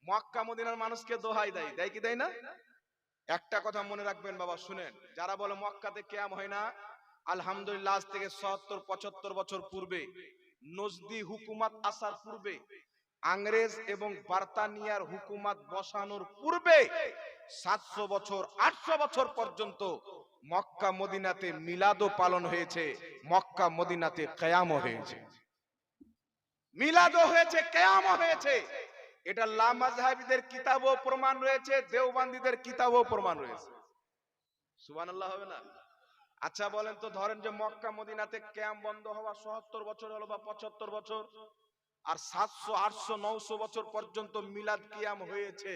মক্কা মদিনার মানুষকে দোহাই দেয়, দেয় কি দেয় না? একটা কথা মনে রাখবেন বাবা, শুনেন, যারা বলে মক্কাতে কিয়াম হয় না, আলহামদুলিল্লাহ আজ থেকে ৭০-৭৫ বছর পূর্বে, নজদি হুকুমত আসার পূর্বে, ইংরেজ এবং বার্তানিয়ার হুকুমত বসানোর পূর্বে ৭০০ বছর ৮০০ বছর পর্যন্ত মক্কা মদিনাতে মিলাদও পালন হয়েছে, মক্কা মদিনাতে কিয়ামও হয়েছে, মিলাদও হয়েছে, কিয়ামও হয়েছে। এটা লামাযহাবীদের কিতাবও প্রমাণ রয়েছে, দেওবন্দীদের কিতাবও প্রমাণ রয়েছে। সুবহানাল্লাহ হবে না? আচ্ছা বলেন তো, ধরেন যে মক্কা মদিনাতে কিয়াম বন্ধ হওয়া ৭০ বছর হলো বা ৭৫ বছর, আর ৭০০ ৮০০ ৯০০ বছর পর্যন্ত মিলাদ কিয়াম হয়েছে,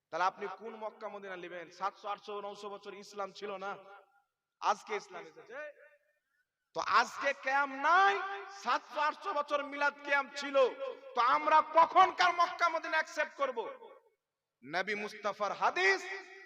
তাহলে আপনি কোন মক্কা মদিনা নেবেন? ৭০০ ৮০০ ৯০০ বছর ইসলাম ছিল না, আজকে ইসলাম এসেছে। তো আজকে কিয়াম নাই, ৭০০ ৮০০ বছর মিলাদ কিয়াম ছিল, তো আমরা কখনকার মক্কা মদিনা অ্যাকসেপ্ট করব? নবী মুস্তাফার হাদিস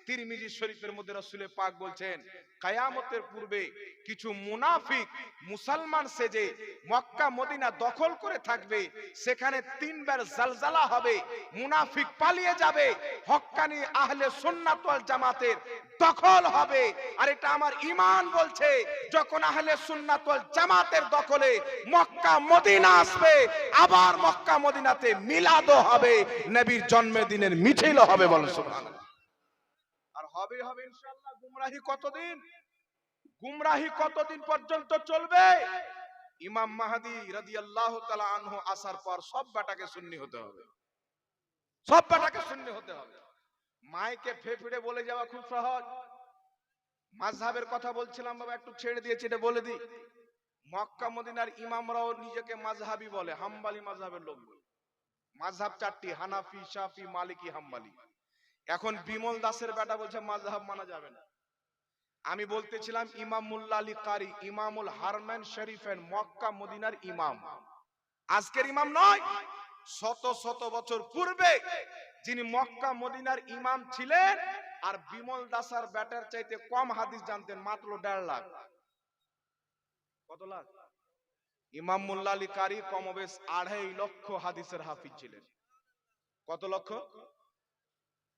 তিরমিজি শরীফের মধ্যে রাসূল পাক বলছেন, কিয়ামতের পূর্বে কিছু মুনাফিক মুসলমান সেজে মক্কা মদিনা দখল করে থাকবে, সেখানে তিনবার জালজালা হবে, মুনাফিক পালিয়ে যাবে, হক্কানি আহলে সুন্নাত ওয়াল জামাতের দখল হবে। আর এটা আমার ঈমান বলছে, যখন আহলে সুন্নাত ওয়াল জামাতের দখলে মক্কা মদিনা আসবে, আবার মক্কা মদিনাতে মিলাদও হবে, নবীর জন্মদিনের মিছিলও হবে। বলেন সুবহানাল্লাহ। আর হবে হবে ইনশাআল্লাহ। গুমরাহি কতদিন, গুমরাহি কতদিন পর্যন্ত চলবে? ইমাম মাহদী রাদিয়াল্লাহু তাআলা আনহু আসার পর সব বেটাকে সুন্নি হতে হবে, সব বেটাকে সুন্নি হতে হবে। মাইকে ফেফড়ে বলে যাওয়া খুব সহজ। মাযহাবের কথা বলছিলাম বাবা, একটু ছেড়ে দিয়েছি, এটা বলে দিই। মক্কা মদিনার ইমামরাও নিজেকে মাযহাবী বলে, হাম্বলি মাযহাবের লোক বলে। মাযহাব চারটি, হানাফি, শাফি, মালিকি, হাম্বলি। এখন বিমল দাসের বেটা বলছে মাযহাব মানা যাবে না। আমি বলতেছিলাম ইমাম মুল্লা আলী কারি, ইমামুল হারমাইন শরীফের মক্কা মদিনার ইমাম, আজকের ইমাম নয়, শত শত বছর পূর্বে যিনি মক্কা মদিনার ইমাম ছিলেন, আর বিমল দাসার ব্যাটার চাইতে কম হাদিস জানতেন, মাত্র ১.৫ লাখ। কত লাখ? ইমাম মুল্লা আলী কারি কমবেশ ২.৫ লক্ষ হাদিসের হাফিজ ছিলেন। কত লক্ষ?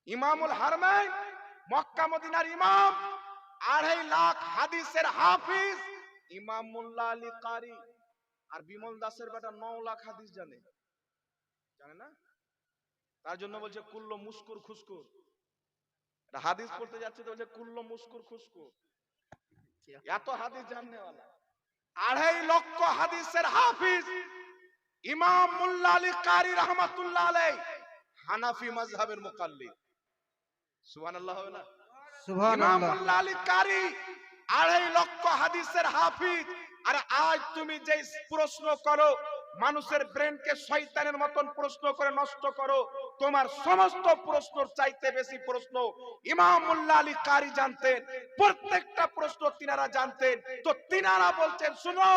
ইমামুল হারমাইন মক্কা মদিনার ইমাম, ২.৫ লাখ হাদিসের হাফিজ ইমাম মুল্লা আলী কারি। আর বিমল দাসের বেটা ৯ লাখ হাদিস জানে, জানে না? তার জন্য বলছে কুল্লো মুস্কুর খুস্কুর, হাদিস পড়তে যাচ্ছে তো বলছে কুল্লো মুস্কুর খুস্কুর, এত হাদিস জাননেওয়ালা। ২.৫ লক্ষ হাদিসের হাফিজ ইমাম মুল্লা আলী কারি রহমাতুল্লাহ আলাইহি, হানাফি মাযহাবের মুকাল্লিদ। সুবহানাল্লাহ হবে না? ইমাম মুল্লা আলী কারি ২.৫ লক্ষ হাদিসের হাফিজ। আর আজ তুমি যে প্রশ্ন করো, মানুষের ব্রেনকে শয়তানের মতন প্রশ্ন করে নষ্ট করো, তোমার সমস্ত প্রশ্নর চাইতে বেশি প্রশ্ন ইমাম মুল্লা আলী কারি জানতেন, প্রত্যেকটা প্রশ্ন তিনারা জানতেন। তো তিনারা বলছেন, শুনো,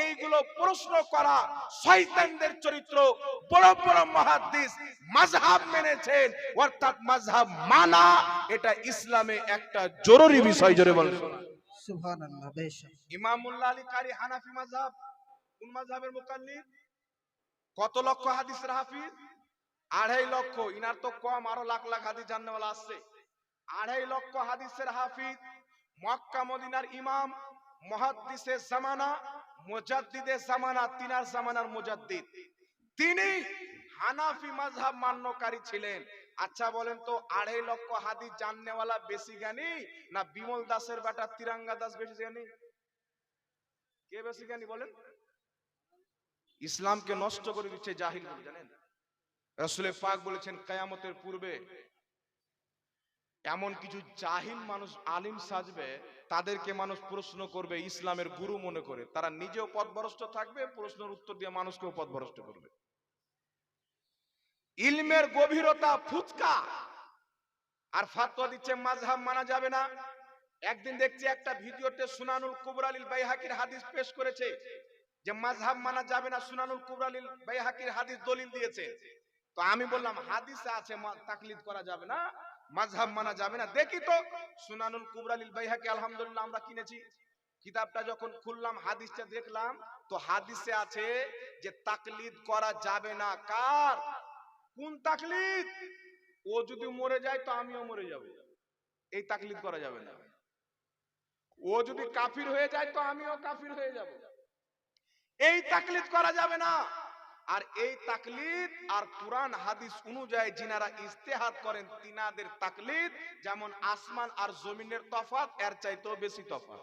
এইগুলো প্রশ্ন করা শয়তানদের চরিত্র। বড় বড় মুহাদ্দিস মাযহাব মেনেছেন, অর্থাৎ মাযহাব মানা এটা ইসলামে একটা জরুরি বিষয়। জোরে বলেন সুবহানাল্লাহ। বেশ। ইমাম মুল্লা আলী কারি হানাফি মাযহাব, কোন মাযহাবের মুকাল্লিদ? কত লক্ষ হাদিসের হাফিজ? ২.৫ লক্ষ। ইনার তো কম, আরো লাখ লাখ হাদিস জাননেওয়ালা আসছে। ২.৫ লক্ষ হাদিসের হাফিজ, মক্কা মদিনার ইমাম, মুহাদ্দিসে জামানা, মুজাদ্দিদে জামানা, তিনার জামানার মুজাদ্দিদ, তিনি হানাফি মাযহাব মান্যকারী ছিলেন। আচ্ছা বলেন তো, ২.৫ লক্ষ হাদিস জাননেওয়ালা বেশি জ্ঞানী না বিমল দাসের বেটা তিরঙ্গা দাস বেশি জ্ঞানী? কে বেশি জ্ঞানী বলেন? ইসলামকে নষ্ট করে দিচ্ছে জাহিল, জানেন? রাসূল পাক বলেছেন, কিয়ামতের পূর্বে এমন কিছু জাহিল মানুষ আলিম সাজবে, তাদেরকে মানুষ প্রশ্ন করবে ইসলামের গুরু মনে করে, তারা নিজেও পথভ্রষ্ট থাকবে, প্রশ্নের উত্তর দিয়ে মানুষকেও পথভ্রষ্ট করবে। ইলমের গভীরতা ফুচকা, আর ফাতোয়া দিচ্ছে মাযহাব মানা যাবে না। একদিন দেখছি একটা ভিডিওতে সুনানুল কুবরা লিল বাইহাকির হাদিস পেশ করেছে যে মাযহাব মানা যাবে না, সুনানুল কুবরা লিল বাইহাকির হাদিস দলিল দিয়েছে। তো আমি বললাম হাদিসে আছে তাকলিদ করা যাবে না, মাযহাব মানা যাবে না। দেখি তো সুনানুল কুবরা লিল বাইহাকি, আলহামদুলিল্লাহ আমরা কিনেছি কিতাবটা, যখন খুললাম হাদিসটা দেখলাম, তো হাদিসে আছে যে তাকলিদ করা যাবে না। কার? কোন তাকলিদ? ও যদি মরে যায় তো আমিও মরে যাব, এই তাকলিদ করা যাবে না। ও যদি কাফির হয়ে যায় তো আমিও কাফির হয়ে যাব, এই তাকলিদ করা যাবে না। আর এই তাকলিদ আর কুরআন হাদিস অনুযায়ী যিনারা ইজতিহাদ করেন তিনাদের তাকলিদ যেমন আসমান আর জমিনের তফাৎ, এর চাইতেও বেশি তফাৎ।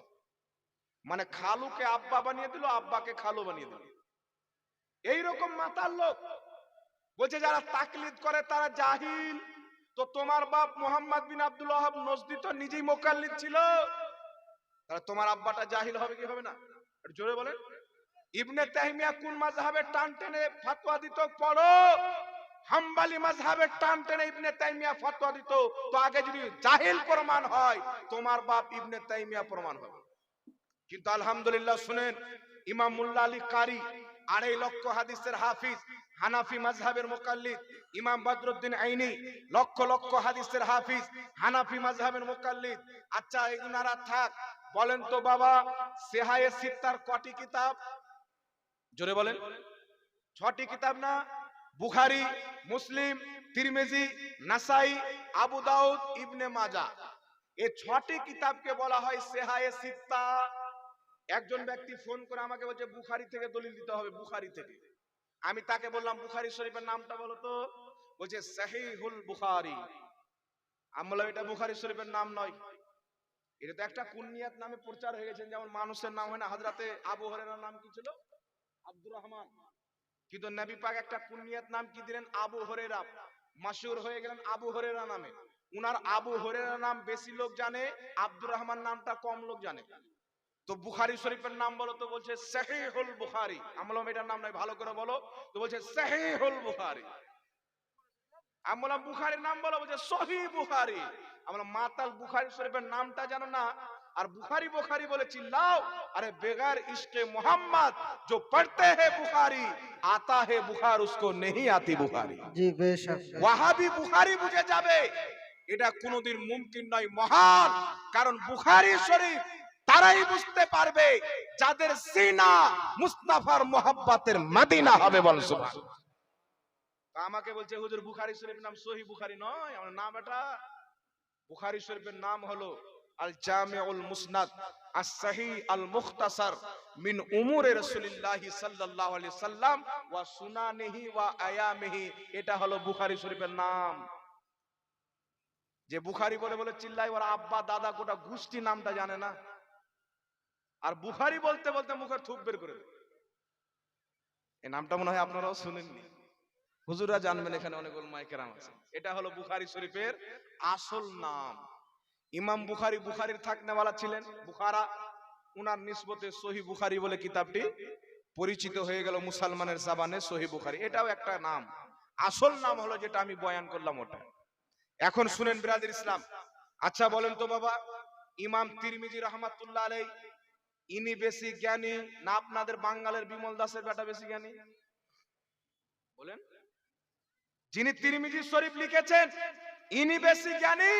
মানে খালুকে আব্বা বানিয়ে দিল, আব্বাকে খালু বানিয়ে দিল, এইরকম মাতাল লোক। বলছে যারা তাকলিদ করে তারা জাহিল। তো তোমার বাপ মোহাম্মদ বিন আব্দুল ওয়াহাব নজদি তো নিজেই মুকাল্লিদ ছিল, তাহলে তোমার আব্বাটা জাহিল হবে কি হবে না? একটু জোরে বলেন। ইবনে তাইমিয়া কোন মাযহাবের টান টেনে ফতোয়া দিত পড়ো, হাম্বলি মাযহাবের টান টেনে ইবনে তাইমিয়া ফতোয়া দিত। তো আগে যদি জাহিল প্রমাণ হয়, তোমার বাপ ইবনে তাইমিয়া প্রমাণ হবে। কিন্তু আলহামদুলিল্লাহ শুনেন, ইমাম মুল্লা আলী কারি 2.5 লক্ষ হাদিসের হাফিজ, হানাফি মাযহাবের মুকাল্লিদ। ইমাম বদরুদ্দিন আইনি লক্ষ লক্ষ হাদিসের হাফিজ, হানাফি মাযহাবের মুকাল্লিদ। আচ্ছা এগুনারা থাক, বলেন তো বাবা সেহায়ে সিত্তার কটি কিতাব? জোরে বলেন। 6টি কিতাব না? বুখারী, মুসলিম, তিরমিজি, নাসাই, আবু দাউদ, ইবনে মাজাহ। এই 6টি কিতাবকে বলা হয় সেহায়ে সিত্তা। একজন ব্যক্তি ফোন করে আমাকে বলছে বুখারী থেকে দলিল দিতে হবে, বুখারী থেকে। আমি তাকে বললাম বুখারী শরীফের নামটা বলো তো। বলছে সহিহুল বুখারী। আমি বললাম এটা বুখারী শরীফের নাম নয়, এটা তো একটা কুনিয়াত নামে প্রচার হয়ে গেছে। যেমন মানুষের নাম হয় না, হযরতে আবু হুরায়রার নাম কি ছিল? আব্দুর রহমান। কিন্তু নবী পাক একটা কুনিয়াত নাম কি দিলেন? আবু হুরায়রা। মাশহুর হয়ে গেলেন আবু হুরায়রা নামে। উনার আবু হুরায়রা নাম বেশি লোক জানে, আব্দুর রহমান নামটা কম লোক জানে। তো বুখারী শরীফের নাম বলো তো, বলছে সহিহুল বুখারী। আমি বললাম এটার নাম নাই, ভালো করে বলো। তো বলছে সহিহুল বুখারী। আমি বললাম বুখারীর নাম বলো, বলছে সহিহ বুখারী। আমি বললাম মাতাল, বুখারী শরীফের নামটা জানো না আর বুখারী বুখারী বলে চিল্লাও? अरे बेगार इश्क़े मोहम्मद जो पढ़ते हैं बुखारी आता है बुखार, उसको नहीं आती बुखारी। জি বেশক। ওয়াহাবি বুখারী বুঝে যাবে, এটা কোনোদিন মুমকিন নয় মহান। কারণ বুখারী শরীফ তারাই বুঝতে পারবে যাদের সিনা মুস্তাফার মোহাব্বতের মদিনা হবে। বল সুবহানাল্লাহ। আমাকে বলছে হুজুর বুখারী শরীফের নাম সহিহ বুখারী নয়। আমার নাম এটা, বুখারী শরীফের নাম হলো আল জামিউল মুসনাদ আস সহিহ আল মুখতাসার মিন উমুরে রাসূলুল্লাহ সাল্লাল্লাহু আলাইহি সাল্লাম ওয়া সুনানিহি ওয়া আয়ামিহি। এটা হলো বুখারী শরীফের নাম। যে বুখারী বলে বলে চিল্লায়, ওর আব্বা দাদা গোটা গোষ্ঠী নামটা জানে না, আর বুখারী বলতে বলতে মুখের থুক বের করে দেয়। এই নামটা মনে হয় আপনারাও শুনেননি, হুজুররা জানবেন, এখানে অনেক উলামায়ে কেরাম আছে। এটা হলো বুখারী শরীফের আসল নাম। ইমাম বুখারী বুখারীর থাকনেওয়ালা ছিলেন, বুখারা। উনার নিসবতে সহিহ বুখারী বলে কিতাবটি পরিচিত হয়ে গেল মুসলমানের জবানে, সহিহ বুখারী। এটাও একটা নাম, আসল নাম হলো যেটা আমি বয়ান করলাম ওটা। এখন শুনেন বিরাদর ইসলাম। আচ্ছা বলেন তো বাবা, ইমাম তিরমিজি রাহমাতুল্লাহ আলাইহি ইনি বেশি জ্ঞানী না আপনাদের বাঙালের বিমল দাসের বেটা বেশি জ্ঞানী? বলেন। যিনি তিরমিজি শরীফ লিখেছেন ইনি বেশি জ্ঞানী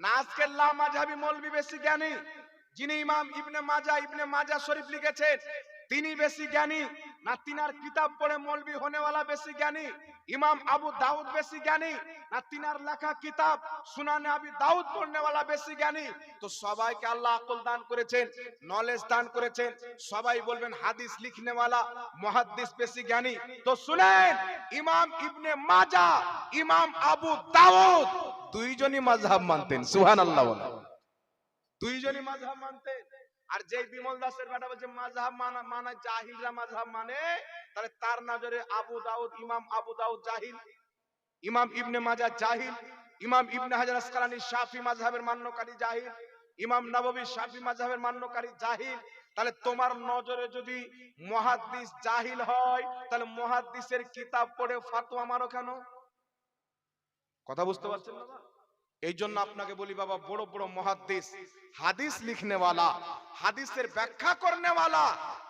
না আজকের লামাযহাবী মৌলভী বেশি জ্ঞানী? যিনি ইমাম ইবনে মাজাহ শরীফ লিখেছেন তিনি বেশি জ্ঞানী না তিনার কিতাব পড়ে মৌলভী হনেওয়ালা বেশি জ্ঞানী? ইমাম আবু দাউদ বেশি জ্ঞানী না তিনার লেখা কিতাব সুনানে আবি দাউদ পড়নেওয়ালা বেশি জ্ঞানী? তো সবাইকে আল্লাহ আকল দান করেছেন, নলেজ দান করেছেন। সবাই বলবেন হাদিস লিখনেওয়ালা মুহাদ্দিস বেশি জ্ঞানী। তো শুনেন, ইমাম ইবনে মাজাহ, ইমাম আবু দাউদ দুইজনই মাযহাব মানতেন। সুবহানাল্লাহ বলেন। দুইজনই মাযহাব মানতেন। আর যেই বিমল দাসের বেটা বলছে মাযহাব মানে জাহিলরা মাযহাব মানে, তাহলে তার নজরে আবু দাউদ, ইমাম আবু দাউদ জাহিল, ইমাম ইবনে মাজাহ জাহিল, ইমাম ইবনে হাজার আসকালানী শাফি মাযহাবের মান্যকারী জাহিল, ইমাম নববী শাফি মাযহাবের মান্যকারী জাহিল। তাহলে তোমার নজরে যদি মুহাদ্দিস জাহিল হয়, তাহলে মুহাদ্দিসের কিতাব পড়ে ফতোয়া মারো কেন? কথা বুঝতে পারছেন না? এই জন্য আপনাকে বলি বাবা, বড় বড় মুহাদ্দিস, হাদিস লিখনেওয়ালা, হাদিসের ব্যাখ্যা করনেওয়ালা,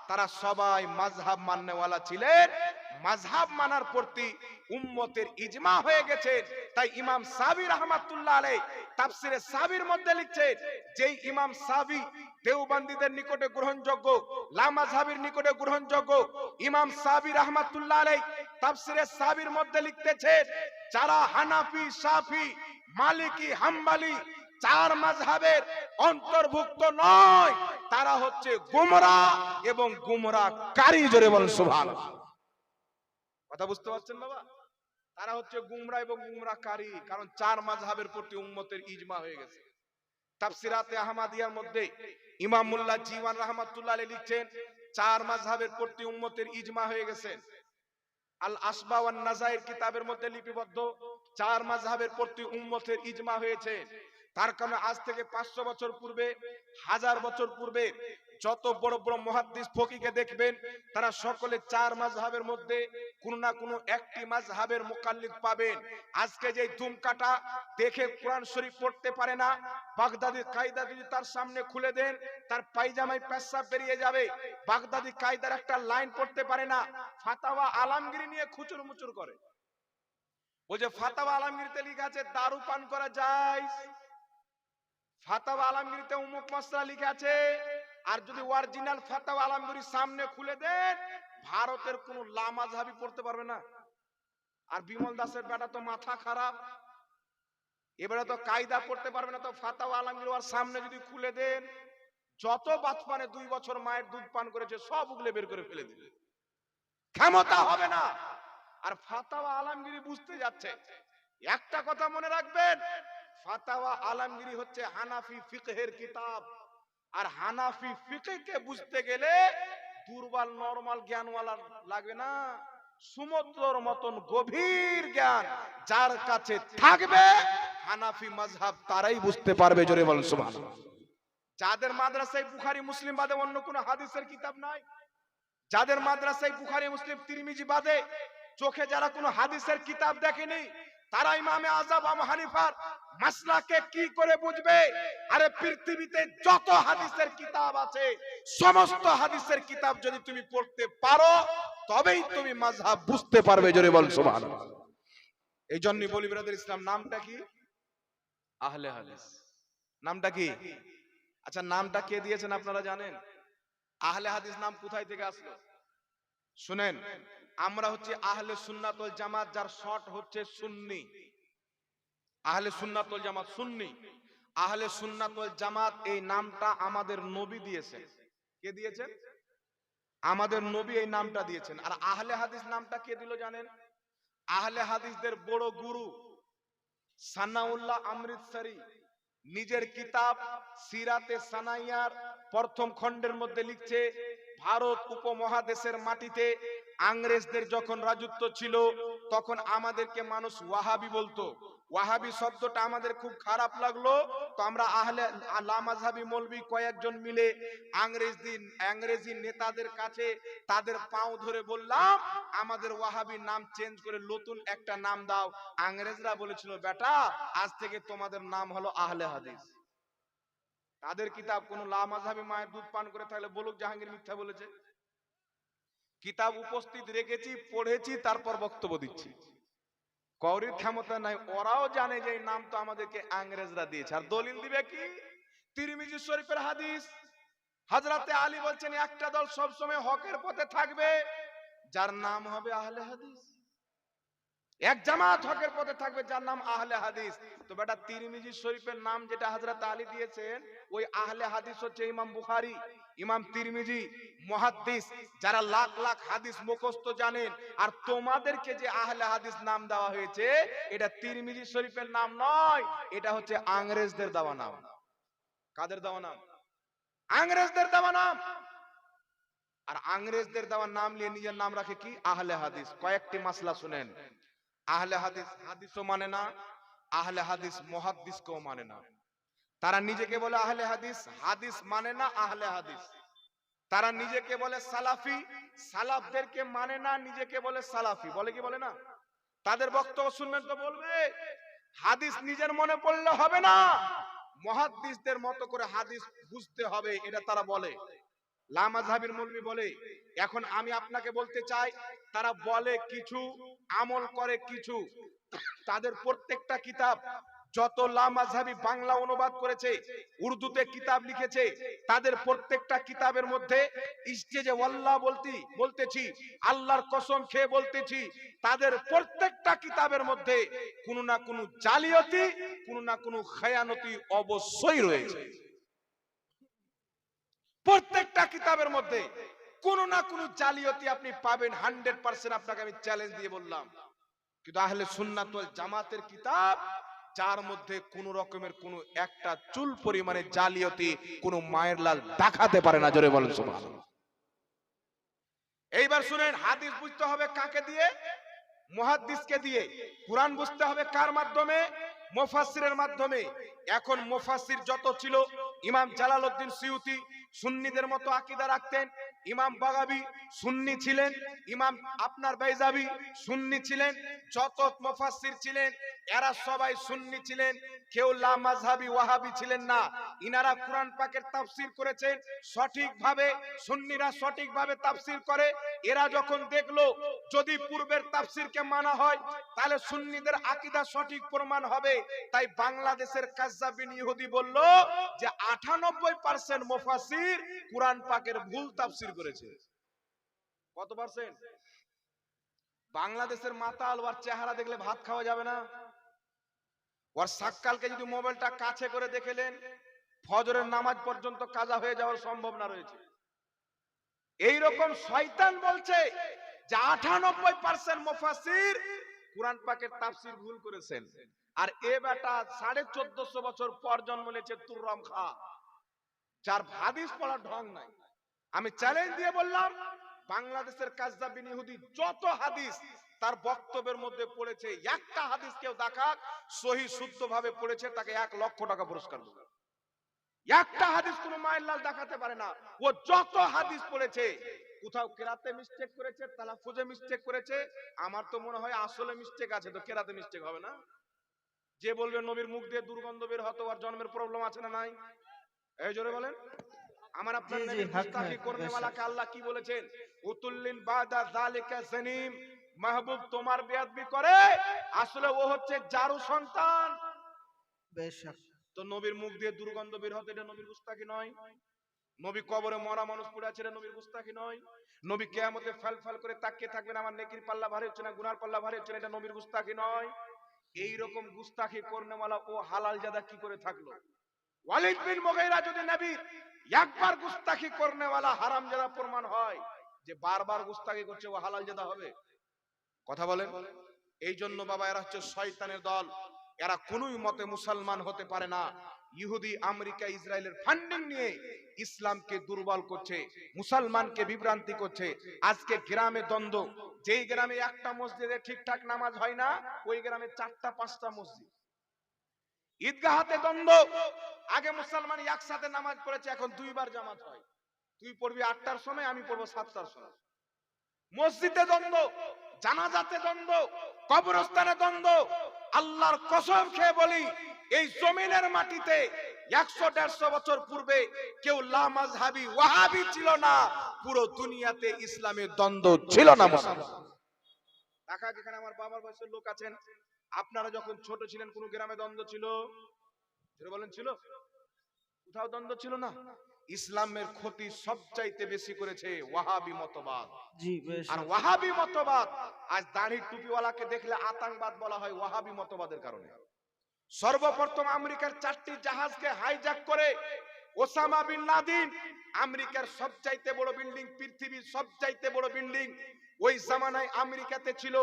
তারা সবাই মাযহাব মাননেওয়ালা ছিলেন। মাযহাব মানার প্রতি উম্মতের ইজমা হয়ে গেছে। তাই ইমাম সাবি রাহমাতুল্লাহ আলাইহি তাফসিরে সাবির মধ্যে লিখছেন, যেই ইমাম সাবি দেওবন্দীদের নিকটে গ্রহণযোগ্য, লামাযহাবির নিকটে গ্রহণযোগ্য, ইমাম সাবি রাহমাতুল্লাহ আলাইহি তাফসিরে সাবির মধ্যে লিখতেছেন, যারা হানাফি, শাফি, মালিকি, হাম্বলি চার মাযহাবের অন্তর্ভুক্ত নয়, তারা হচ্ছে গুমরাহ এবং গুমরাহকারী। জোরে বলেন সুবহানাল্লাহ। কথা বুঝতে পারছেন বাবা? তারা হচ্ছে গুমরাহ এবং গুমরাহকারী, কারণ চার মাযহাবের প্রতি উম্মতের ইজমা হয়ে গেছে। তাফসিরাতে আহমদিয়ার মধ্যে ইমাম মুল্লাহ জীওয়ান রাহমাতুল্লাহ আলাইহি লিখছেন, চার মাযহাবের প্রতি উম্মতের ইজমা হয়ে গেছে। আল আসবা ওয়ান নাজায়ের কিতাবের মধ্যে লিপিবদ্ধ, চার মাযহাবের প্রতি উম্মতের ইজমা হয়েছে। তার কারণে আজ থেকে 500 বছর পূর্বে, 1000 বছর পূর্বে যত বড় বড় মুহাদ্দিস ফকিহকে দেখবেন, তারা সকলে চার মাযহাবের মধ্যে কোন না কোন একটি মাযহাবের মুকাল্লিদ পাবেন। আজকে যে ধুমকাটা দেখে কোরআন শরীফ পড়তে পারে না, বাগদাদি কায়দা যদি তার সামনে খুলে দেন, তার পায়জামায় পেশাব বেরিয়ে যাবে। বাগদাদি কায়দার একটা লাইন পড়তে পারে না, ফাতাওয়া আলমগীরি নিয়ে খুচুর মুচুর করে। ওই যে ফাতাওয়া আলমগীরিতে লেখা আছে দারু পান করা যায়, ফাতাওয়া আলমগীরিতে উমুক মাসলা লেখা আছে। আর যদি অরিজিনাল ফাতাওয়া আলমগীরির সামনে খুলে দেন, ভারতের কোন লামাযহাবি পড়তে পারবে না। আর বিমল দাসের বেটা তো মাথা খারাপ, এবারে তো কায়দা পড়তে পারবে না, তো ফাতাওয়া আলমগীর ওর সামনে যদি খুলে দেন, যত বাচ্চানে 2 বছর মায়ের দুধ পান করেছে সব উগলে বের করে ফেলে দিবে, ক্ষমতা হবে না। আর ফাতাওয়া আলমগীরি বুঝতে যাচ্ছে, একটা কথা মনে রাখবেন, ফাতাওয়া আলমগীরি হচ্ছে হানাফি ফিকহের কিতাব। আর হানাফি ফিকহকে বুঝতে গেলে দুর্বল নরমাল জ্ঞানওয়ালা লাগবে না, সমুদ্রের মতন গভীর জ্ঞান যার কাছে থাকবে, হানাফি মাযহাব তারাই বুঝতে পারবে। জোরে বলেন সুবহানাল্লাহ। যাদের মাদ্রাসায় বুখারী মুসলিম বাদে অন্য কোনো হাদিসের কিতাব নাই, যাদের মাদ্রাসায় বুখারী মুসলিম তিরমিজি বাদে চোখে যারা কোনো হাদিসের কিতাব দেখেনি, তারা ইমামে আযম আবু হানিফার মাসলাকে কি করে বুঝবে? আরে পৃথিবীতে যত হাদিসের কিতাব আছে, সমস্ত হাদিসের কিতাব যদি তুমি পড়তে পারো, তবেই তুমি মাযহাব বুঝতে পারবে। জোরে বল সুবহানাল্লাহ। এই জন্যই বলি ব্রাদার, ইসলাম নামটা কি? আহলে হাদিস। নামটা কি? আচ্ছা, নামটা কে দিয়েছেন আপনারা জানেন? আহলে হাদিস নাম কোথায় থেকে আসলো শুনেন। আমরা হচ্ছে আহলে সুন্নাত ওয়াল জামাত, যার শর্ট হচ্ছে সুন্নি। আহলে সুন্নাত ওয়াল জামাত সুন্নি। আহলে সুন্নাত ওয়াল জামাত এই নামটা আমাদের নবী দিয়েছেন। কে দিয়েছেন? আমাদের নবী এই নামটা দিয়েছেন। আর আহলে হাদিস নামটা কে দিল জানেন? আহলে হাদিসদের বড় গুরু সানাউল্লাহ আমৃতসরি নিজের কিতাব সিরাতে সানাইয়ার প্রথম খণ্ডের মধ্যে লিখছে, ভারত উপমহাদেশের মাটিতে ইংরেজদের যখন রাজত্ব ছিল, তখন আমাদেরকে মানুষ ওয়াহাবি বলতো। ওয়াহাবি শব্দটা আমাদের খুব খারাপ লাগলো, তো আমরা আহলে লামাযহাবি মৌলবি কয়েকজন মিলে ইংরেজি নেতাদের কাছে তাদের পাও ধরে বললাম, আমাদের ওয়াহাবি নাম চেঞ্জ করে নতুন একটা নাম দাও। ইংরেজরা বলেছিল, বেটা আজ থেকে তোমাদের নাম হলো আহলে হাদিস। তাদের কিতাব কোন লামাযহাবি মায়ের দুধ পান করে থাকলে বলুক জাহাঙ্গীর মিথ্যা বলেছে। কিতাব উপস্থিত রেখেছি, পড়েছি, তারপর বক্তব্য দিচ্ছি। কওরির ক্ষমতা নাই, ওরাও জানে যে এই নাম তো আমাদেরকে ইংরেজরা দিয়েছে। আর দলিল দিবে কি? তিরমিজি শরীফের হাদিস। হযরতে আলী বলছেন, একটা দল সব সময় হকের পথে থাকবে, যার নাম হবে আহলে হাদিস। এক জামাত হকের পথে থাকবে, যার নাম আহলে হাদিস। তো বেটা তিরমিজি শরীফের নাম যেটা হযরত আলী দিয়েছেন, ওই আহলে হাদিস হচ্ছে ইমাম বুখারী, ইমাম তিরমিজি, মুহাদ্দিস, যারা লাখ লাখ হাদিস মুখস্থ জানেন। আর তোমাদেরকে যে আহলে হাদিস নাম দেওয়া হয়েছে, এটা তিরমিজি শরীফের নাম নয়, এটা হচ্ছে ইংরেজদের দেওয়া নাম। কাদের দেওয়া নাম? ইংরেজদের দেওয়া নাম। আর ইংরেজদের দেওয়া নাম নিয়ে নিজের নাম রাখে কি? আহলে হাদিস। কয়েকটি মাসলা শুনেন। আহলে হাদিস হাদিসও মানে না, আহলে হাদিস মুহাদ্দিসকেও মানে না। তারা নিজেকে বলে আহলে হাদিস, হাদিস মানে না আহলে হাদিস। তারা নিজেকে বলে সালাফি, সালাফদেরকে মানে না, নিজেকে বলে সালাফি। বলে কি বলে না? তাদের বক্তব্য শুনবেন তো বলবে, হাদিস নিজের মনে পড়লে হবে না, মুহাদ্দিসদের মতো করে হাদিস বুঝতে হবে, এটা তারা বলে। লামাযহাবের মৌলবি বলে। এখন আমি আপনাকে বলতে চাই, তারা বলে কিছু, আমল করে কিছু। তাদের প্রত্যেকটা কিতাব, যত লামাযহাবি বাংলা অনুবাদ করেছে, উর্দুতে কিতাব লিখেছে, তাদের প্রত্যেকটা কিতাবের মধ্যে স্টেজে ওয়াল্লাহ বলতেছি, আল্লাহর কসম খেয়ে বলতেছি, তাদের প্রত্যেকটা কিতাবের মধ্যে কোনো না কোনো জালিয়াতি, কোনো না কোনো খেয়ানতি অবশ্যই রয়েছে। প্রত্যেকটা কিতাবের মধ্যে কোনো না কোনো জালিয়াতি আপনি পাবেন 100%, আপনাকে আমি চ্যালেঞ্জ দিয়ে বললাম। কিন্তু আহলে সুন্নাত ওয়াল জামাতের কিতাব, যার মধ্যে কোন রকমের কোন একটা চুল পরিমাণে জালিয়াতি কোন মায়ের লাল দেখাতে পারে না। জোরে বলেন সুবহানাল্লাহ। এইবার শুনেন, হাদিস বুঝতে হবে কাকে দিয়ে? মুহাদ্দিসকে দিয়ে। কুরআন বুঝতে হবে কার মাধ্যমে? মুফাসসিরের মাধ্যমে। এখন মুফাসসির যত ছিল, ইমাম জালালউদ্দিন সিয়ুতি সুন্নিদের মতো আকীদা রাখতেন, ইমাম বাগাবী সুন্নি ছিলেন, ইমাম আপনার বাইজাবি সুন্নি ছিলেন, যত মুফাসসির ছিলেন এরা সবাই সুন্নি ছিলেন, কেউ লামাযহাবী ওয়াহাবী ছিলেন না। ইনারা কুরআন পাকের তাফসীর করেছেন সঠিকভাবে, সুন্নিরা সঠিকভাবে তাফসীর করে। এরা যখন দেখলো যদি পূর্বের তাফসীরকে মানা হয় তাহলে সুন্নিদের আকীদা সঠিক প্রমাণ হবে, তাই বাংলাদেশের কাজ্জাবিন ইহুদি বলল যে 98% মুফাসসির কুরআন পাকের ভুল তাফসীর করেছে। কত পার্সেন্ট? বাংলাদেশের মাতাল ওর চেহারা দেখলে ভাত খাওয়া যাবে না। ওর সাক্কালকে যদি মোবাইলটা কাছে করে দেখেলেন, ফজরের নামাজ পর্যন্ত কাজা হয়ে যাওয়ার সম্ভাবনা রয়েছে। এইরকম শয়তান বলছে যে 98% মুফাসসির কুরআন পাকের তাফসীর ভুল করেছেন। আর এ বেটা 1450 বছর পর জন্ম নিয়েছে তুররাম খা, যার হাদিস পড়ার ঢং নাই। আমি চ্যালেঞ্জ দিয়ে বললাম, বাংলাদেশের কাজ্জাবিন ইহুদি যত হাদিস তার বক্তব্যের মধ্যে পড়েছে, একটা হাদিস কেউ দেখাক সহি শুদ্ধভাবে পড়েছে, তাকে 1 লক্ষ টাকা পুরস্কার দেব। একটা হাদিস কোন মায়ের লাল দেখাতে পারে না। ও যত হাদিস পড়েছে, কোথাও কেরাতে মিস্টেক করেছে, তালাফুজে মিস্টেক করেছে, আমার তো মনে হয় আসলে মিস্টেক আছে, তো কেরাতে মিস্টেক হবে না। যে বলবে নবীর মুখ দিয়ে দুর্গন্ধ বের হতো, আর জন্মের প্রবলেম আছে না নাই? এই জোরে বলেন। আমার আপনার নবীর গুস্তাখি করনেওয়ালাকে আল্লাহ কি বলেছেন? উতুল্লিন বাদা যালিকা জানিম, মাহবুব তোমার বেয়াদবি করে, আসলে ও হচ্ছে জারু সন্তান। বেশক। তো নবীর মুখ দিয়ে দুর্গন্ধ বের হতে, এটা নবীর গুস্তাখি নয়? নবী কবরে মরা মানুষ পড়ে আছে, এটা নবীর গুস্তাখি নয়? নবী কিয়ামতে ফাল করে তাকিয়ে থাকবেন, আমার নেকির পাল্লা ভারী হচ্ছে না, গুনার পাল্লা ভারী হচ্ছে না, এটা নবীর গুস্তাখি নয়? এই রকম গুস্তাখি করনেওয়ালা ও হালাল জাদা কি করে থাকলো? ওয়ালিদ বিন মুগীরা যদি নবীর একবার গুস্তাখি করনেওয়ালা হারামজাদা প্রমাণ হয়, যে বারবার গুস্তাখি করছে, ও হালাল জাদা হবে? কথা বলেন। এই জন্য বাবা, এরা হচ্ছে শয়তানের দল, এরা কোনোই মতে মুসলমান হতে পারে না। ইহুদি, আমেরিকা, ইসরায়েলের ফান্ডিং নিয়ে ইসলামকে দুর্বল করছে, মুসলমানকে বিভ্রান্তি করছে। আজকে গ্রামে দ্বন্দ্ব, যেই গ্রামে একটা মসজিদে ঠিকঠাক নামাজ হয় না, ওই গ্রামে 4টা 5টা মসজিদ। ঈদগাহতে দ্বন্দ্ব, আগে মুসলমান একসাথে নামাজ পড়েছে, এখন 2বার জামাত হয়। তুই পড়বি 8টার সময়, আমি পড়বো 7টার সময়। মসজিদে দ্বন্দ্ব, জানাজাতে দ্বন্দ্ব, কবরস্থানে দ্বন্দ্ব। আল্লাহর কসম খেয়ে বলি, এই জমিনের মাটিতে 100-150 বছর পূর্বে কেউ লামাযহাবী ওয়াহাবী ছিল না, পুরো দুনিয়াতে ইসলামের দ্বন্দ্ব ছিল না। ঢাকা, যেখানে আমার বাবার বয়সের লোক আছেন, আপনারা যখন ছোট ছিলেন কোন গ্রামে দ্বন্দ্ব ছিল? বলেন, ছিল? কোথাও দ্বন্দ্ব ছিল না। ইসলামের ক্ষতি সবচাইতে বেশি করেছে ওয়াহাবি মতবাদ। জি বেশক। আর ওয়াহাবি মতবাদ, আজ দাড়ি টুপিওয়ালাকে দেখলে আতঙ্কবাদ বলা হয় ওয়াহাবি মতবাদের কারণে। সর্বপ্রথম আমেরিকার 4টি জাহাজকে হাইজ্যাক করে ওসামা বিন লাদেন, আমেরিকার সবচাইতে বড় বিল্ডিং, পৃথিবীর সবচাইতে বড় বিল্ডিং ওই জামানায় আমেরিকাতে ছিল।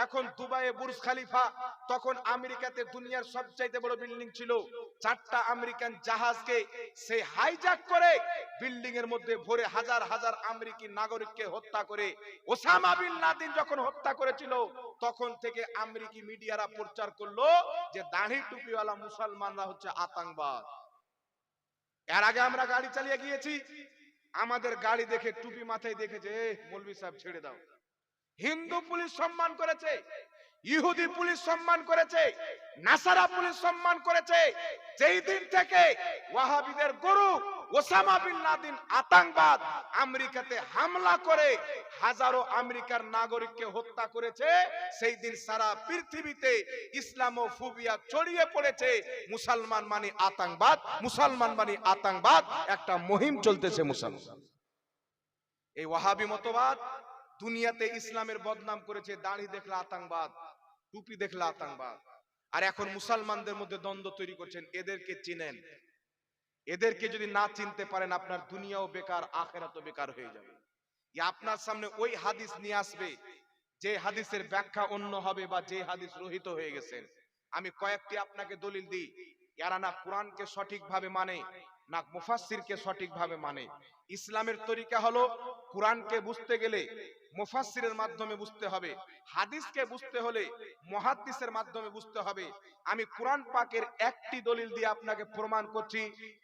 এখন দুবাইয়ে বুর্জ খলিফা, তখন আমেরিকাতে দুনিয়ার সবচাইতে বড় বিল্ডিং ছিল। 4টা আমেরিকান জাহাজকে সে হাইজ্যাক করে বিল্ডিং এর মধ্যে ভরে হাজার হাজার আমেরিকি নাগরিককে হত্যা করে ওসামা বিন লাদেন যখন হত্যা করেছিল, তখন থেকে আমেরিকি মিডিয়ারা প্রচার করলো যে দাড়ি টুপিওয়ালা মুসলমানরা হচ্ছে আতঙ্কবাদ। এর আগে আমরা গাড়ি চালিয়ে গিয়েছি, আমাদের গাড়ি দেখে টুপি মাথায় দেখেছে, মৌলভী সাহেব ছেড়ে দাও। হিন্দু পুলিশ সম্মান করেছে, ইহুদি পুলিশ সম্মান করেছে, নাসারা পুলিশ সম্মান করেছে। যেই দিন থেকে ওয়াহাবিদের গুরু ওসামা বিন লাদেন আতঙ্কবাদ আমেরিকাতে হামলা করে হাজারো আমেরিকার নাগরিককে হত্যা করেছে, সেই দিন সারা পৃথিবীতে ইসলামোফোবিয়া ছড়িয়ে পড়েছে। মুসলমান মানে আতঙ্কবাদ, মুসলমান মানে আতঙ্কবাদ, একটা মুহিম চলতেছে মুসলমান। এই ওয়াহাবি মতবাদ দুনিয়াতে ইসলামের বদনাম করেছে। দাড়ি দেখলে আতঙ্কবাদ, টুপি দেখলে আতঙ্কবাদ। আর এখন মুসলমানদের মধ্যে দ্বন্দ্ব তৈরি করছেন। এদেরকে চিনেন। এদেরকে যদি না চিনতে পারেন, আপনার দুনিয়াও বেকার, আখিরাতও বেকার হয়ে যাবে। আপনার সামনে ওই হাদিস নিয়ে আসবে যে হাদিসের ব্যাখ্যা অন্য হবে, বা যে হাদিস রহিত হয়ে গেছেন। আমি কয়েকটি আপনাকে দলিল দিই। এরা না কোরআনকে সঠিকভাবে মানে, না মুফাসসিরকে সঠিকভাবে মানে। ইসলামের তরিকা হলো কোরআনকে বুঝতে গেলে মুফাসসিরের মাধ্যমে বুঝতে হবে, হাদিসকে বুঝতে হলে মুহাদ্দিসের মাধ্যমে বুঝতে হবে। আমি কোরআন পাকের একটি দলিল দিয়ে আপনাকে প্রমাণ করছি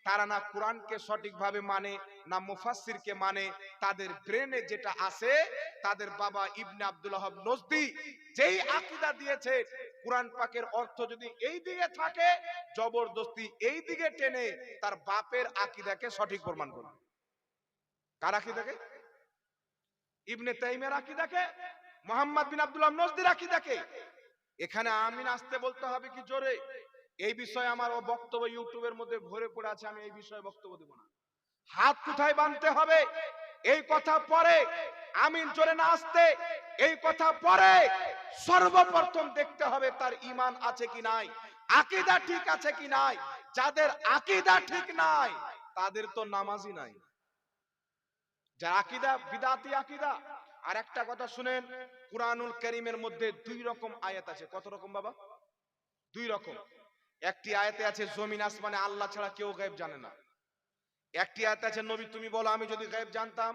তারা না কোরআনকে সঠিকভাবে মানে, না মুফাসসিরকে মানে। তাদের ব্রেনে যেটা আছে, তাদের বাবা ইবনে আব্দুল ওয়াহাব নজদি যেই আকীদা দিয়েছে, কোরআন পাকের অর্থ যদি এই দিকে থাকে, জবরদস্তি এই দিকে টেনে তার বাপের আকীদাকে সঠিক প্রমাণ করবে। কার আকীদাকে? ইবনে তাইমিয়ার আকীদাকে, মুহাম্মদ বিন আব্দুল ওয়াহাব নজদির আকীদাকে। এখানে আমিন আসতে বলতে হবে কি জোরে? এই বিষয়ে আমার বক্তব্য ইউটিউবের মধ্যে ভরে পড়ে আছে, আমি এই বিষয়ে বক্তব্য দেব না। হাত কোথায় বাঁধতে হবে এই কথা পরে, আমিন জোরে না আসতে এই কথা পরে। সর্বপ্রথম দেখতে হবে তার ঈমান আছে কি নাই, আকীদা ঠিক আছে কি নাই। যাদের আকীদা ঠিক নাই তাদের তো নামাজই নাই, যার আকীদা বিদআতি আকীদা। আর একটা কথা শুনেন, কুরআনুল কারীমের মধ্যে দুই রকম আয়াত আছে। কত রকম বাবা? দুই রকম। একটি আয়াতে আছে জমিন আসমানে আল্লাহ ছাড়া কেউ গায়েব জানে না। একটি আয়াত আছে নবী তুমি বলো আমি যদি গায়েব জানতাম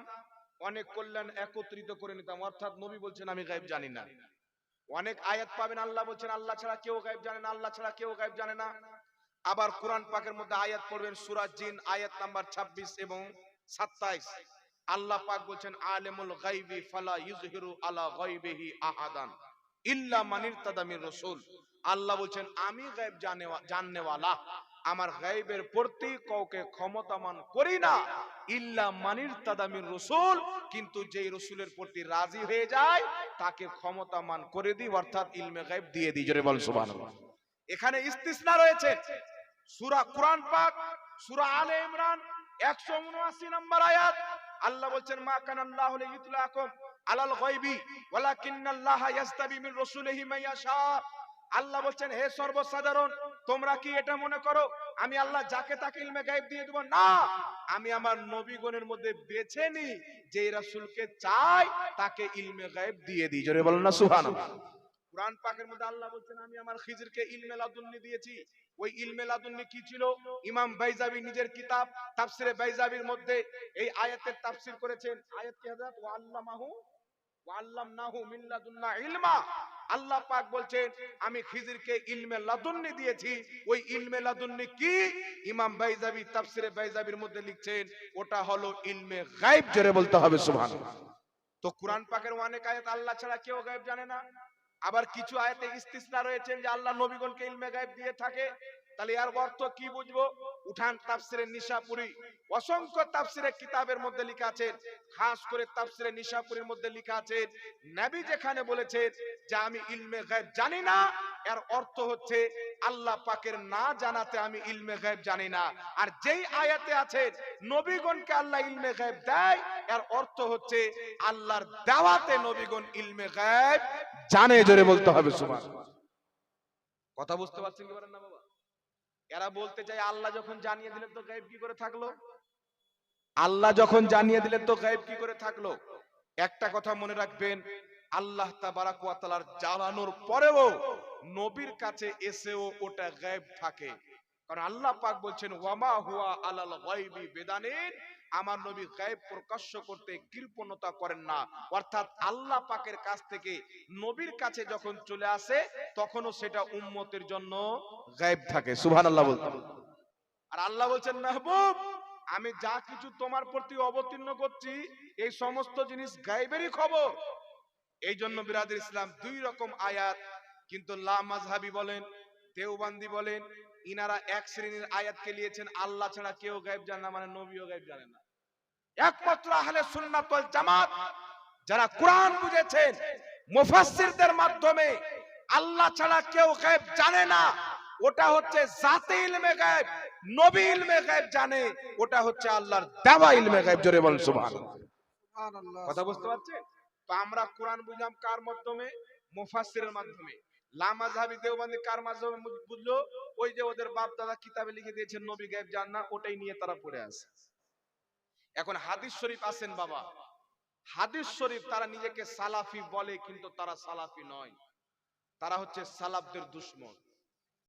অনেক কল্যাণ একত্রিত করে নিতাম। অর্থাৎ নবী বলছেন আমি গায়েব জানি না। অনেক আয়াত পাবেন আল্লাহ বলছেন আল্লাহ ছাড়া কেউ গায়েব জানে না, আল্লাহ ছাড়া কেউ গায়েব জানে না। আবার কোরআন পাকের মধ্যে আয়াত পড়বেন সূরা জিন আয়াত নাম্বার 26 এবং 27। আল্লাহ পাক বলছেন আলিমুল গায়বি ফালা ইউযহিরু আলা গায়বিহি আহাদান ইল্লা মান ইরতাদা মির রাসূল। আল্লাহ বলছেন আমি গায়েব জাননেওয়ালা, আমার গায়েবের প্রতি কাউকে ক্ষমতামান করি না, ইল্লা মান ইরতাদা মির রাসূল, কিন্তু যেই রাসূলের প্রতি রাজি হয়ে যায় তাকে ক্ষমতামান করে দিই, অর্থাৎ ইলমে গায়েব দিয়ে দিই। জোরে বল সুবহানাল্লাহ। এখানে ইস্তিসনা রয়েছে। সূরা কুরআন পাক সূরা আলে ইমরান 179 নম্বর আয়াত আল্লাহ বলছেন মা কানাল্লাহু লিইতলাকুম আলাল গায়বি ওয়ালাকিন্নাল্লাহা ইয়াসতাবি মির রাসূলিহি মান ইয়াশা। আল্লাহ বলছেন হে সর্বসাধারণ তোমরা কি এটা মনে করো আমি আল্লাহ যাকে তাকে ইলমে গায়েব দিয়ে দেব? না, আমি আমার নবীগণের মধ্যে বেছে নিই, যে রাসূলকে চাই তাকে ইলমে গায়েব দিয়ে দিই। জোরে বলুন না সুবহানাল্লাহ। কুরআন পাকের মধ্যে আল্লাহ বলছেন আমি আমার খিজিরকে ইলমে লাদুন্নি দিয়েছি। ওই ইলমে লাদুন্নি কি ছিল? ইমাম বাইজাবি নিজের কিতাব তাফসিরে বাইজাবির মধ্যে এই আয়াতের তাফসীর করেছেন। আয়াত কি হযরত ওয়াল্লামনাহু মিন লাদুন্না ইলমা। আল্লাহ পাক বলছেন আমি খিজিরকে ইলমে লাদুন্নি দিয়েছি। ওই ইলমে লাদুন্নি কি? ইমাম বাইজাবি তাফসিরে বাইজাবির মধ্যে লিখছেন ওটা হলো ইলমে গায়েব। জোরে বলতে হবে সুবহানাল্লাহ। তো কুরআন পাকের অনেক আয়াত আল্লাহ ছাড়া কেউ গায়েব জানে না। আবার কিছু আয়াতে ইস্তিসনা রয়েছে যে আল্লাহ নবীগণকে ইলমে গায়েব দিয়ে থাকে। তাহলে এর অর্থ কি বুঝবো? উঠান তাফসিরে নিশাপুরি, অসংখ্য তাফসিরে কিতাবের মধ্যে লেখা আছে, খাস করে তাফসিরে নিশাপুরির মধ্যে লেখা আছে নবী যেখানে বলেছেন যে আমি ইলমে গায়েব জানি না, এর অর্থ হচ্ছে আল্লাহ পাকের না জানাতে আমি ইলমে গায়েব জানি না। আর যেই আয়াতে আছে নবীগণকে আল্লাহ ইলমে গায়েব দেয়, এর অর্থ হচ্ছে আল্লাহর দাওয়াতে নবীগণ ইলমে গায়েব জানে। জোরে বলতে হবে সুবহানাল্লাহ। কথা বুঝতে পারছেন কি বলেন না বাবা? এরা বলতে চায় আল্লাহ যখন জানিয়ে দিলেন তো গায়েব কি করে থাকলো? আল্লাহ যখন জানিয়ে দিলেন তো গায়েব কি করে থাকলো? একটা কথা মনে রাখবেন, আল্লাহ তাবারাক ওয়া তাআলার জানানোর পরেও নবীর কাছে এসেও ওটা গায়েব থাকে। কারণ আল্লাহ পাক বলছেন ওয়ামা হুয়া আলাল গায়বি বিদানিন, আমার নবী গায়েব প্রকাশ্য করতে কৃপণতা করেন না। অর্থাৎ আল্লাহ পাকের কাছ থেকে নবীর কাছে যখন চলে আসে তখনও সেটা উম্মতের জন্য গায়েব থাকে। সুবহানাল্লাহ বলতে। আর আল্লাহ বলছেন মাহবুব আমি যা কিছু তোমার প্রতি অবতীর্ণ করছি এই সমস্ত জিনিস গায়েবেরই খবর। এই জন্য বিরাদর ইসলাম দুই রকম আয়াত কিন্তু লা মাযহাবি বলেন দেওবন্দি বলেন ইনারা এক শ্রেণীর আয়াতকে নিয়েছেন আল্লাহ ছাড়া কেউ গায়েব জানে না, মানে নবীও গায়েব জানে না। একমাত্র আহলে সুন্নাত ওয়াল জামাত যারা কোরআন বুঝেছেন মুফাসসিরদের মাধ্যমে আল্লাহ ছাড়া কেউ গায়েব জানে না, ওটা হচ্ছে জাতে ইলমে গায়েব, নবী ইলমে গায়েব জানে, ওটা হচ্ছে আল্লাহর দেওয়া ইলমে গায়েব। জোরে বলেন সুবহানাল্লাহ। সুবহানাল্লাহ। কথা বুঝতে পারছেন? তো আমরা কোরআন বুঝলাম কার মাধ্যমে? মুফাসসিরের মাধ্যমে। লামাযহাবী দেওবন্দি কার মাধ্যমে বুঝলো? ওই যে ওদের বাপ দাদা কিতাবে লিখে দিয়েছেন নবী গায়েব জান না, ওটাই নিয়ে তারা পড়ে আছে। এখন হাদিস শরীফ আছেন বাবা, হাদিস শরীফ তারা নিজেকে সালাফি বলে কিন্তু তারা সালাফি নয়, তারা হচ্ছে সালাফদের দুশমন।